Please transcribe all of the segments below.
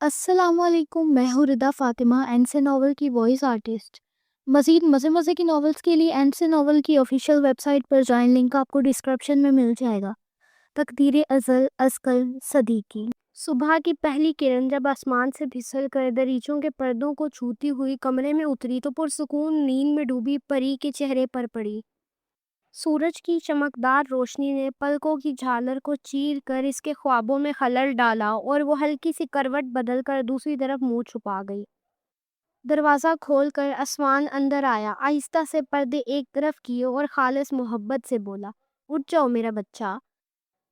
السلام علیکم، میں ہوں ردا فاطمہ، این سے ناول کی وائس آرٹسٹ۔ مزید مزے کی ناولز کے لیے این سے ناول کی آفیشیل ویب سائٹ پر جائیں، لنک آپ کو ڈسکرپشن میں مل جائے گا۔ تقدیر ازل ازکل صدیقی۔ صبح کی پہلی کرن جب آسمان سے پھسل کر دریچوں کے پردوں کو چھوتی ہوئی کمرے میں اتری تو پرسکون نیند میں ڈوبی پری کے چہرے پر پڑی۔ سورج کی چمکدار روشنی نے پلکوں کی جھالر کو چیر کر اس کے خوابوں میں خلل ڈالا اور وہ ہلکی سی کروٹ بدل کر دوسری طرف منہ چھپا گئی۔ دروازہ کھول کر آسمان اندر آیا، آہستہ سے پردے ایک طرف کیے اور خالص محبت سے بولا، اٹھ جاؤ میرا بچہ۔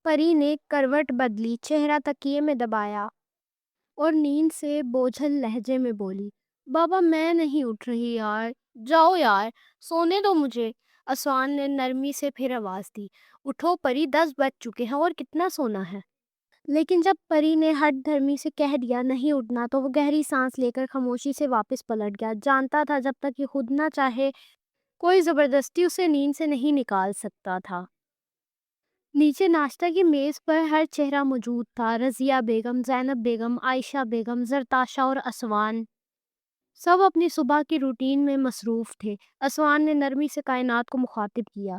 پری نے کروٹ بدلی، چہرہ تکیے میں دبایا اور نیند سے بوجھل لہجے میں بولی، بابا میں نہیں اٹھ رہی یار، جاؤ یار، سونے دو مجھے۔ آسمان نے نرمی سے پھر آواز دی، اٹھو پری، 10 بج چکے ہیں اور کتنا سونا ہے۔ لیکن جب پری نے ہٹ دھرمی سے کہہ دیا نہیں اٹھنا تو وہ گہری سانس لے کر خاموشی سے واپس پلٹ گیا۔ جانتا تھا جب تک یہ خود نہ چاہے کوئی زبردستی اسے نیند سے نہیں نکال سکتا تھا۔ نیچے ناشتہ کی میز پر ہر چہرہ موجود تھا، رضیہ بیگم، زینب بیگم، عائشہ بیگم، زرتاشا اور اسوان۔ سب اپنی صبح کی روٹین میں مصروف تھے۔ اسوان نے نرمی سے کائنات کو مخاطب کیا،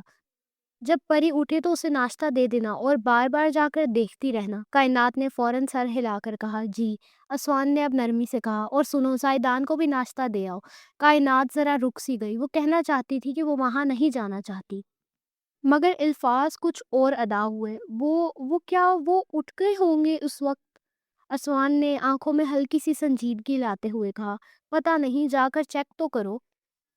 جب پری اٹھے تو اسے ناشتہ دے دینا اور بار بار جا کر دیکھتی رہنا۔ کائنات نے فوراً سر ہلا کر کہا، جی۔ اسوان نے اب نرمی سے کہا، اور سنو، زائدان کو بھی ناشتہ دے آؤ۔ کائنات ذرا رک سی گئی، وہ کہنا چاہتی تھی کہ وہ وہاں نہیں جانا چاہتی، مگر الفاظ کچھ اور ادا ہوئے۔ وہ کیا وہ اٹھ گئے ہوں گے اس وقت؟ اسوان نے آنکھوں میں ہلکی سی سنجیدگی لاتے ہوئے کہا، پتہ نہیں، جا کر چیک تو کرو۔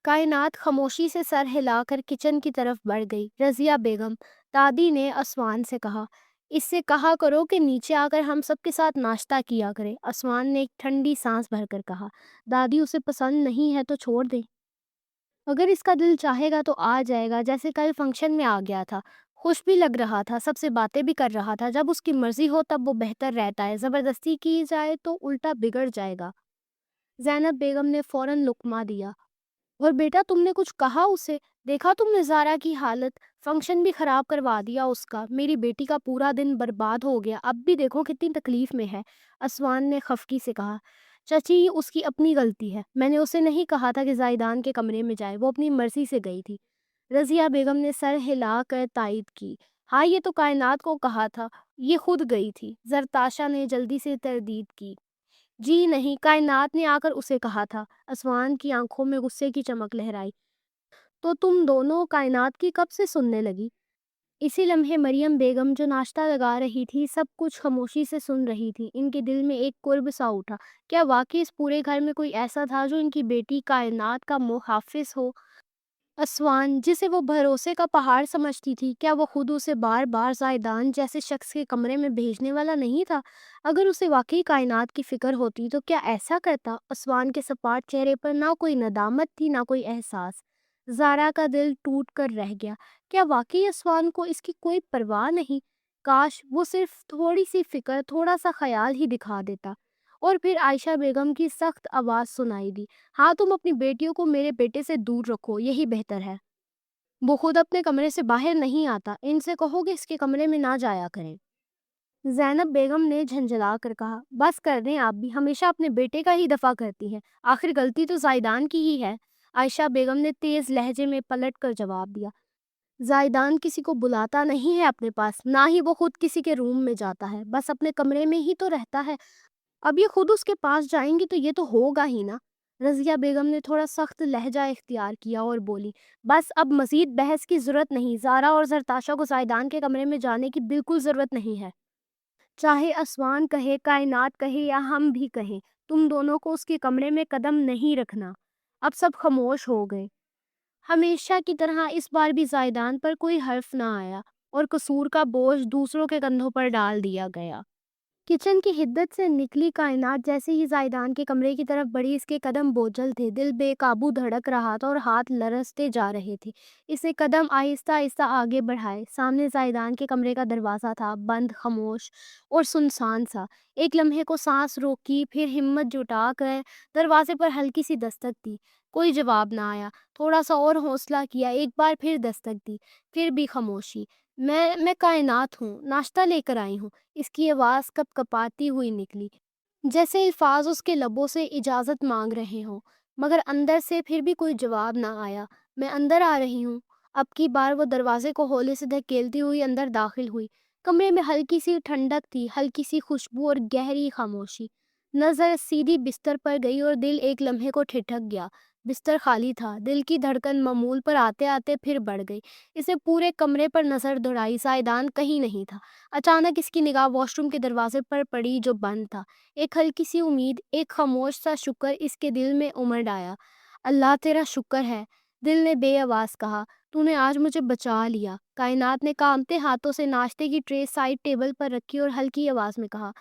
کائنات خاموشی سے سر ہلا کر کچن کی طرف بڑھ گئی۔ رضیہ بیگم، دادی نے اسوان سے کہا، اس سے کہا کرو کہ نیچے آ کر ہم سب کے ساتھ ناشتہ کیا کرے۔ اسوان نے ایک ٹھنڈی سانس بھر کر کہا، دادی اسے پسند نہیں ہے تو چھوڑ دیں، اگر اس کا دل چاہے گا تو آ جائے گا، جیسے کل فنکشن میں آ گیا تھا، خوش بھی لگ رہا تھا، سب سے باتیں بھی کر رہا تھا۔ جب اس کی مرضی ہو تب وہ بہتر رہتا ہے، زبردستی کی جائے تو الٹا بگڑ جائے گا۔ زینب بیگم نے فوراً لقمہ دیا، اور بیٹا تم نے کچھ کہا اسے؟ دیکھا تم نے زارا کی حالت، فنکشن بھی خراب کروا دیا اس کا، میری بیٹی کا پورا دن برباد ہو گیا، اب بھی دیکھو کتنی تکلیف میں ہے۔ اسوان نے خفگی سے کہا، چچی یہ اس کی اپنی غلطی ہے، میں نے اسے نہیں کہا تھا کہ زائدان کے کمرے میں جائے، وہ اپنی مرضی سے گئی تھی۔ رضیہ بیگم نے سر ہلا کر تائید کی، ہاں یہ تو کائنات کو کہا تھا، یہ خود گئی تھی۔ زرتاشا نے جلدی سے تردید کی، جی نہیں، کائنات نے آ کر اسے کہا تھا۔ اسوان کی آنکھوں میں غصے کی چمک لہرائی، تو تم دونوں کائنات کی کب سے سننے لگی؟ اسی لمحے مریم بیگم جو ناشتہ لگا رہی تھی سب کچھ خاموشی سے سن رہی تھی۔ ان کے دل میں ایک قرب سا اٹھا، کیا واقعی اس پورے گھر میں کوئی ایسا تھا جو ان کی بیٹی کائنات کا محافظ ہو؟ اسوان، جسے وہ بھروسے کا پہاڑ سمجھتی تھی، کیا وہ خود اسے بار بار زائدان جیسے شخص کے کمرے میں بھیجنے والا نہیں تھا؟ اگر اسے واقعی کائنات کی فکر ہوتی تو کیا ایسا کرتا؟ اسوان کے سپاٹ چہرے پر نہ کوئی ندامت تھی نہ کوئی احساس۔ زارا کا دل ٹوٹ کر رہ گیا، کیا واقعی اسوان کو اس کی کوئی پرواہ نہیں؟ کاش وہ صرف تھوڑی سی فکر، تھوڑا سا خیال ہی دکھا دیتا۔ اور پھر عائشہ بیگم کی سخت آواز سنائی دی، ہاں تم اپنی بیٹیوں کو میرے بیٹے سے دور رکھو، یہی بہتر ہے۔ وہ خود اپنے کمرے سے باہر نہیں آتا، ان سے کہو کہ اس کے کمرے میں نہ جایا کریں۔ زینب بیگم نے جھنجھلا کر کہا، بس کر دیں، آپ بھی ہمیشہ اپنے بیٹے کا ہی دفاع کرتی ہیں، آخر غلطی تو زائدان کی ہی ہے۔ عائشہ بیگم نے تیز لہجے میں پلٹ کر جواب دیا، زائدان کسی کو بلاتا نہیں ہے اپنے پاس، نہ ہی وہ خود کسی کے روم میں جاتا ہے، بس اپنے کمرے میں ہی تو رہتا ہے۔ اب یہ خود اس کے پاس جائیں گی تو یہ تو ہوگا ہی نا۔ رضیہ بیگم نے تھوڑا سخت لہجہ اختیار کیا اور بولی، بس اب مزید بحث کی ضرورت نہیں، زارا اور زرتاشا کو زائدان کے کمرے میں جانے کی بالکل ضرورت نہیں ہے۔ چاہے اسوان کہے، کائنات کہے یا ہم بھی کہیں، تم دونوں کو اس کے کمرے میں قدم نہیں رکھنا۔ اب سب خاموش ہو گئے۔ ہمیشہ کی طرح اس بار بھی زائدان پر کوئی حرف نہ آیا اور قصور کا بوجھ دوسروں کے کندھوں پر ڈال دیا گیا۔ کچن کی حدت سے نکلی کائنات جیسے ہی زائدان کے کمرے کی طرف بڑھی، اس کے قدم بوجھل تھے، دل بے قابو دھڑک رہا تھا اور ہاتھ لرزتے جا رہے تھے۔ اسے قدم آہستہ آہستہ آگے بڑھائے، سامنے زائدان کے کمرے کا دروازہ تھا، بند، خاموش اور سنسان سا۔ ایک لمحے کو سانس روکی، پھر ہمت جٹا کر دروازے پر ہلکی سی دستک دی، کوئی جواب نہ آیا۔ تھوڑا سا اور حوصلہ کیا، ایک بار پھر دستک دی، پھر بھی خاموشی۔ میں کائنات ہوں، ناشتہ لے کر آئی ہوں، اس کی آواز کپ کپاتی ہوئی نکلی۔ جیسے الفاظ اس کے لبوں سے اجازت مانگ رہے ہوں، مگر اندر سے پھر بھی کوئی جواب نہ آیا۔ میں اندر آ رہی ہوں۔ اب کی بار وہ دروازے کو ہولے سے دھکیلتی ہوئی اندر داخل ہوئی۔ کمرے میں ہلکی سی ٹھنڈک تھی، ہلکی سی خوشبو اور گہری خاموشی۔ نظر سیدھی بستر پر گئی اور دل ایک لمحے کو ٹھٹک گیا۔ بستر خالی تھا۔ دل کی دھڑکن معمول پر آتے آتے پھر بڑھ گئی۔ اسے پورے کمرے پر نظر دوڑائی، زائدان کہیں نہیں تھا۔ اچانک اس کی نگاہ واش روم کے دروازے پر پڑی جو بند تھا۔ ایک ہلکی سی امید، ایک خاموش سا شکر اس کے دل میں امڑ آیا۔ اللہ تیرا شکر ہے، دل نے بے آواز کہا، تو نے آج مجھے بچا لیا۔ کائنات نے کانپتے ہاتھوں سے ناشتے کی ٹرے سائڈ ٹیبل پر رکھی اور ہلکی آواز میں کہا،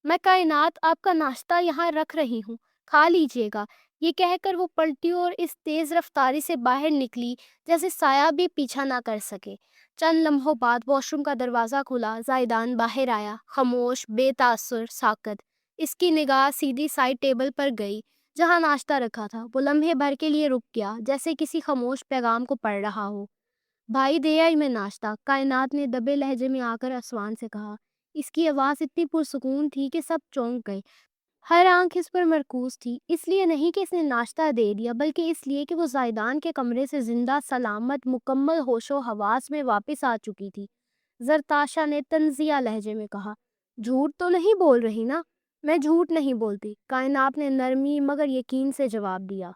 میں کائنات آپ کا ناشتہ یہاں رکھ رہی ہوں، کھا لیجئے گا۔ یہ کہہ کر وہ پلٹی اور اس تیز رفتاری سے باہر نکلی جیسے سایہ بھی پیچھا نہ کر سکے۔ چند لمحوں بعد واش روم کا دروازہ کھلا، زائدان باہر آیا، خاموش، بے تاثر، ساکت۔ اس کی نگاہ سیدھی سائڈ ٹیبل پر گئی جہاں ناشتہ رکھا تھا۔ وہ لمحے بھر کے لیے رک گیا، جیسے کسی خاموش پیغام کو پڑھ رہا ہو۔ بھائی دے آئی میں ناشتہ، کائنات نے دبے لہجے میں آ کر اسوان سے کہا۔ اس کی آواز اتنی پرسکون تھی کہ سب چونک گئے۔ ہر آنکھ اس پر مرکوز تھی، اس لیے نہیں کہ اس نے ناشتہ دے دیا، بلکہ اس لیے کہ وہ زائدان کے کمرے سے زندہ، سلامت، مکمل ہوش و حواس میں واپس آ چکی تھی۔ زرتاشا نے طنزیہ لہجے میں کہا، جھوٹ تو نہیں بول رہی نا؟ میں جھوٹ نہیں بولتی، کائنات نے نرمی مگر یقین سے جواب دیا۔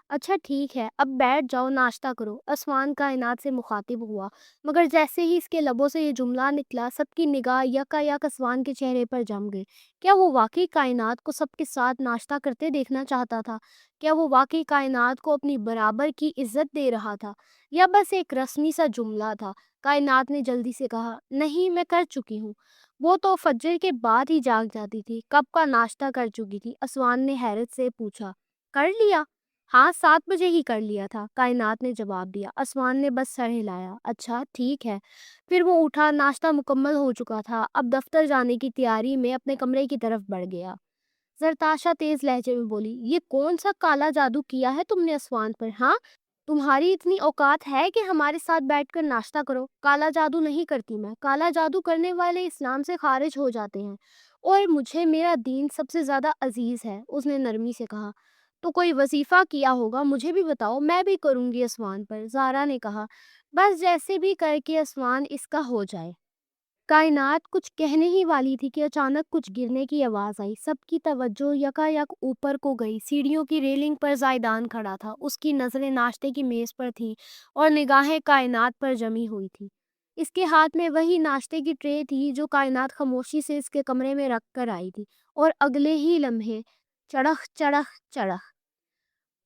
اچھا ٹھیک ہے، اب بیٹھ جاؤ، ناشتہ کرو۔ اسوان کائنات سے مخاطب ہوا، مگر جیسے ہی اس کے لبوں سے یہ جملہ نکلا، سب کی نگاہ یکا یک اسوان کے چہرے پر جم گئی۔ کیا وہ واقعی کائنات کو سب کے ساتھ ناشتہ کرتے دیکھنا چاہتا تھا؟ کیا وہ واقعی کائنات کو اپنی برابر کی عزت دے رہا تھا؟ یا بس ایک رسمی سا جملہ تھا؟ کائنات نے جلدی سے کہا، نہیں، میں کر چکی ہوں۔ وہ تو فجر کے بعد ہی جاگ جاتی تھی، کب کا ناشتہ کر چکی تھی؟ اسوان نے حیرت سے پوچھا۔ کر لیا؟ ہاں، 7 بجے ہی کر لیا تھا، کائنات نے جواب دیا۔ اسوان نے بس سر ہلایا۔ اچھا ٹھیک ہے۔ پھر وہ اٹھا، ناشتہ مکمل ہو چکا تھا، اب دفتر جانے کی تیاری میں اپنے کمرے کی طرف بڑھ گیا۔ زرتاشا تیز لہجے میں بولی، یہ کون سا کالا جادو کیا ہے تم نے اسوان پر؟ ہاں، تمہاری اتنی اوقات ہے کہ ہمارے ساتھ بیٹھ کر ناشتہ کرو؟ کالا جادو نہیں کرتی میں، کالا جادو کرنے والے اسلام سے خارج ہو جاتے ہیں، اور مجھے میرا دین سب سے زیادہ عزیز ہے، اس نے نرمی سے کہا۔ تو کوئی وظیفہ کیا ہوگا، مجھے بھی بتاؤ، میں بھی کروں گی اسوان پر، زارا نے کہا۔ بس جیسے بھی کر کے اسوان اس کا ہو جائے۔ کائنات کچھ کہنے ہی والی تھی کہ اچانک کچھ گرنے کی آواز آئی۔ سب کی توجہ یکا یک اوپر کو گئی۔ سیڑھیوں کی ریلنگ پر زائدان کھڑا تھا، اس کی نظریں ناشتے کی میز پر تھیں اور نگاہیں کائنات پر جمی ہوئی تھی۔ اس کے ہاتھ میں وہی ناشتے کی ٹرے تھی جو کائنات خاموشی سے اس کے کمرے میں رکھ کر آئی تھی، اور اگلے ہی لمحے چڑخ چڑخ چڑخ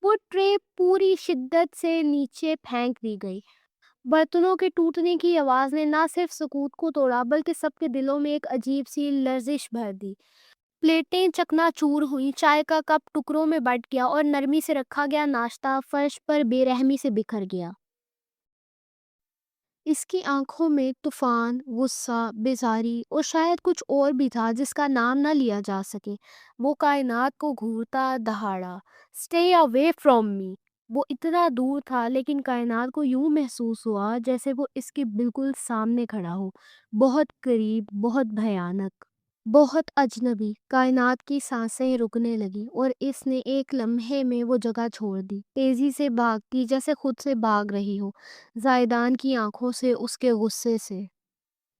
وہ ٹرے پوری شدت سے نیچے پھینک دی گئی۔ برتنوں کے ٹوٹنے کی آواز نے نہ صرف سکوت کو توڑا بلکہ سب کے دلوں میں ایک عجیب سی لرزش بھر دی۔ پلیٹیں چکنا چور ہوئیں، چائے کا کپ ٹکڑوں میں بٹ گیا، اور نرمی سے رکھا گیا ناشتہ فرش پر بے رحمی سے بکھر گیا۔ اس کی آنکھوں میں طوفان، غصہ، بیزاری اور شاید کچھ اور بھی تھا جس کا نام نہ لیا جا سکے۔ وہ کائنات کو گھورتا دہاڑا، "Stay away from me!" وہ اتنا دور تھا لیکن کائنات کو یوں محسوس ہوا جیسے وہ اس کے بالکل سامنے کھڑا ہو، بہت قریب، بہت بھیانک، بہت اجنبی۔ کائنات کی سانسیں رکنے لگیں اور اس نے ایک لمحے میں وہ جگہ چھوڑ دی، تیزی سے بھاگتی جیسے خود سے بھاگ رہی ہو، زائدان کی آنکھوں سے، اس کے غصے سے۔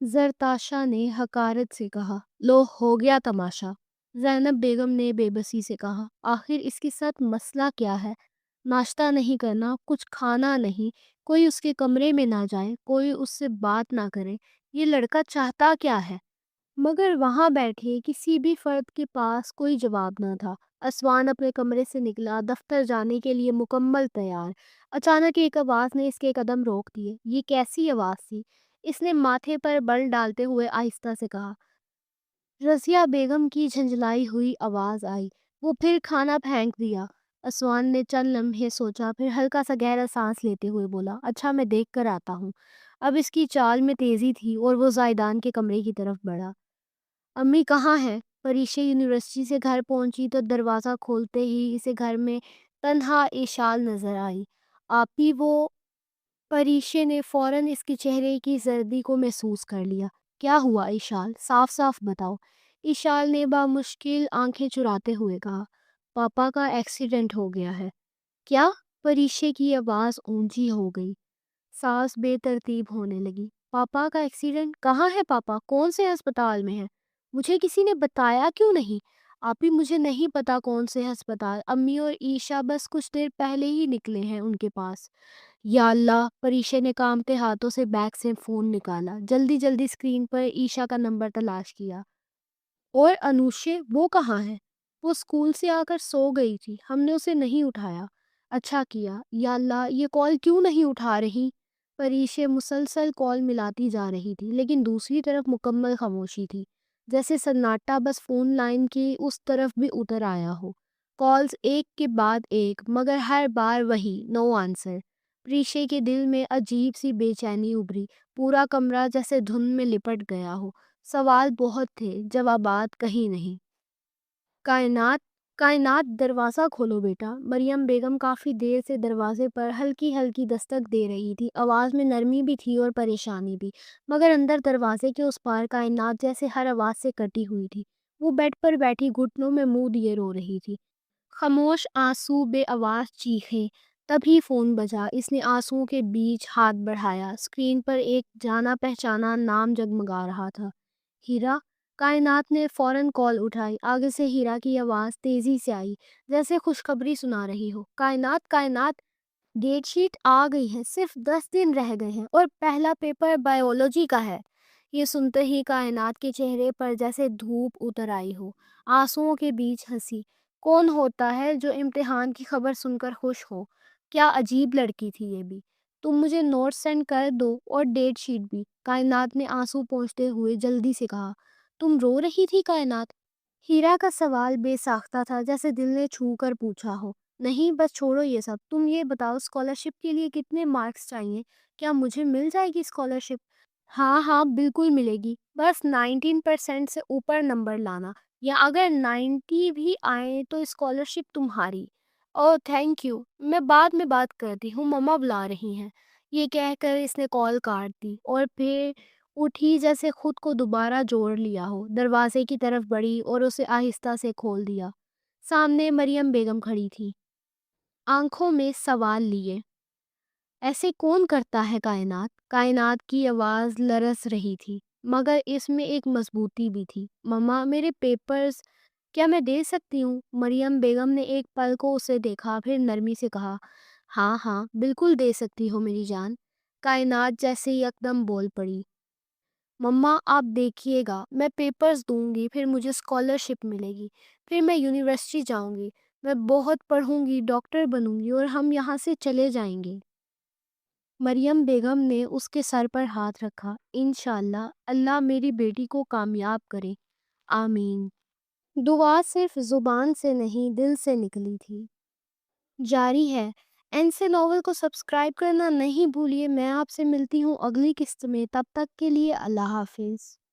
زرتاشا نے حقارت سے کہا، لو ہو گیا تماشا۔ زینب بیگم نے بے بسی سے کہا، آخر اس کے ساتھ مسئلہ کیا ہے؟ ناشتہ نہیں کرنا، کچھ کھانا نہیں، کوئی اس کے کمرے میں نہ جائے، کوئی اس سے بات نہ کرے، یہ لڑکا چاہتا کیا ہے؟ مگر وہاں بیٹھے کسی بھی فرد کے پاس کوئی جواب نہ تھا۔ اسوان اپنے کمرے سے نکلا، دفتر جانے کے لیے مکمل تیار۔ اچانک ایک آواز نے اس کے قدم روک دیے۔ یہ کیسی آواز تھی؟ اس نے ماتھے پر بل ڈالتے ہوئے آہستہ سے کہا۔ رضیہ بیگم کی جھنجھلائی ہوئی آواز آئی، وہ پھر کھانا پھینک دیا۔ اسوان نے چند لمحے سوچا، پھر ہلکا سا گہرا سانس لیتے ہوئے بولا، اچھا میں دیکھ کر آتا ہوں۔ اب اس کی چال میں تیزی تھی اور وہ زائدان کے کمرے کی طرف بڑھا۔ امی کہاں ہیں؟ پریشے یونیورسٹی سے گھر پہنچی تو دروازہ کھولتے ہی اسے گھر میں تنہا ایشال نظر آئی۔ آپی وہ؟ پریشے نے فوراً اس کے چہرے کی زردی کو محسوس کر لیا۔ کیا ہوا ایشال؟ صاف صاف بتاؤ۔ اشال نے بامشکل آنکھیں چراتے ہوئے کہا۔ پاپا کا ایکسیڈنٹ ہو گیا ہے۔ کیا؟ پریشے کی آواز اونچی ہو گئی، سانس بے ترتیب ہونے لگی۔ پاپا کا ایکسیڈنٹ؟ کہاں ہے پاپا؟ کون سے ہسپتال میں ہے؟ مجھے کسی نے بتایا کیوں نہیں؟ آپ ہی مجھے نہیں پتا کون سے ہسپتال، امی اور عیشا بس کچھ دیر پہلے ہی نکلے ہیں ان کے پاس۔ یا اللہ! پریشے نے کانپتے ہاتھوں سے بیگ سے فون نکالا، جلدی جلدی اسکرین پر عیشا کا نمبر تلاش کیا۔ اور انوشے وہ کہاں ہے؟ وہ اسکول سے آ کر سو گئی تھی، ہم نے اسے نہیں اٹھایا۔ اچھا کیا۔ یا اللہ! یہ کال کیوں نہیں اٹھا رہی؟ پریشے مسلسل کال ملاتی جا رہی تھی، لیکن دوسری طرف مکمل خاموشی تھی، جیسے سناٹا بس فون لائن کی اس طرف بھی اتر آیا ہو۔ کالز ایک کے بعد ایک، مگر ہر بار وہی نو آنسر۔ پریشے کے دل میں عجیب سی بے چینی ابھری، پورا کمرہ جیسے دھند میں لپٹ گیا ہو۔ سوال بہت تھے، جوابات کہیں نہیں۔ کائنات، کائنات، دروازہ کھولو بیٹا۔ مریم بیگم کافی دیر سے دروازے پر ہلکی ہلکی دستک دے رہی تھی، آواز میں نرمی بھی تھی اور پریشانی بھی، مگر اندر دروازے کے اس پار کائنات جیسے ہر آواز سے کٹی ہوئی تھی۔ وہ بیڈ پر بیٹھی گھٹنوں میں منہ دیے رو رہی تھی، خاموش آنسو بے آواز چیخیں۔ تبھی فون بجا، اس نے آنسوؤں کے بیچ ہاتھ بڑھایا، اسکرین پر ایک جانا پہچانا نام جگمگا رہا تھا۔ ہیرا! کائنات نے فوراً کال اٹھائی، آگے سے ہیرا کی آواز تیزی سے آئی، جیسے خوشخبری سنا رہی ہو۔ کائنات، کائنات، ڈیٹ شیٹ آ گئی ہے، صرف 10 دن رہ گئے ہیں اور پہلا پیپر بائیولوجی کا ہے۔ یہ سنتے ہی کائنات کے چہرے پر جیسے دھوپ اتر آئی ہو، آنسوؤں کے بیچ ہنسی۔ کون ہوتا ہے جو امتحان کی خبر سن کر خوش ہو؟ کیا عجیب لڑکی تھی یہ بھی۔ تم مجھے نوٹ سینڈ کر دو اور ڈیٹ شیٹ بھی، کائنات نے آنسو پونچھتے ہوئے جلدی سے کہا۔ تم رو رہی تھی کائنات؟ ہیرا کا سوال بے ساختہ تھا، جیسے دل نے چھو کر پوچھا ہو۔ نہیں، بس چھوڑو یہ سب، تم یہ بتاؤ اسکالرشپ کے لیے کتنے مارکس چاہیے؟ کیا مجھے مل جائے گی اسکالرشپ؟ ہاں ہاں بالکل ملے گی، بس 19% سے اوپر نمبر لانا، یا اگر 90 بھی آئیں تو اسکالرشپ تمہاری۔ اوہ تھینک یو، میں بعد میں بات کرتی ہوں، مما بلا رہی ہیں۔ یہ کہہ کر اس نے کال کاٹ دی اور پھر اٹھی جیسے خود کو دوبارہ جوڑ لیا ہو، دروازے کی طرف بڑھی اور اسے آہستہ سے کھول دیا۔ سامنے مریم بیگم کھڑی تھی، آنکھوں میں سوال لیے۔ ایسے کون کرتا ہے کائنات؟ کائنات کی آواز لرز رہی تھی، مگر اس میں ایک مضبوطی بھی تھی۔ مما، میرے پیپرز کیا میں دے سکتی ہوں؟ مریم بیگم نے ایک پل کو اسے دیکھا، پھر نرمی سے کہا، ہاں ہاں بالکل دے سکتی ہو میری جان۔ کائنات جیسے یکدم بول پڑی، مما آپ دیکھیے گا، میں پیپرز دوں گی، پھر مجھے اسکالرشپ ملے گی، پھر میں یونیورسٹی جاؤں گی، میں بہت پڑھوں گی، ڈاکٹر بنوں گی اور ہم یہاں سے چلے جائیں گے۔ مریم بیگم نے اس کے سر پر ہاتھ رکھا۔ انشاءاللہ اللہ میری بیٹی کو کامیاب کرے، آمین۔ دعا صرف زبان سے نہیں، دل سے نکلی تھی۔ جاری ہے۔ این سے ناول کو سبسکرائب کرنا نہیں بھولیے۔ میں آپ سے ملتی ہوں اگلی قسط میں، تب تک کے لیے اللہ حافظ۔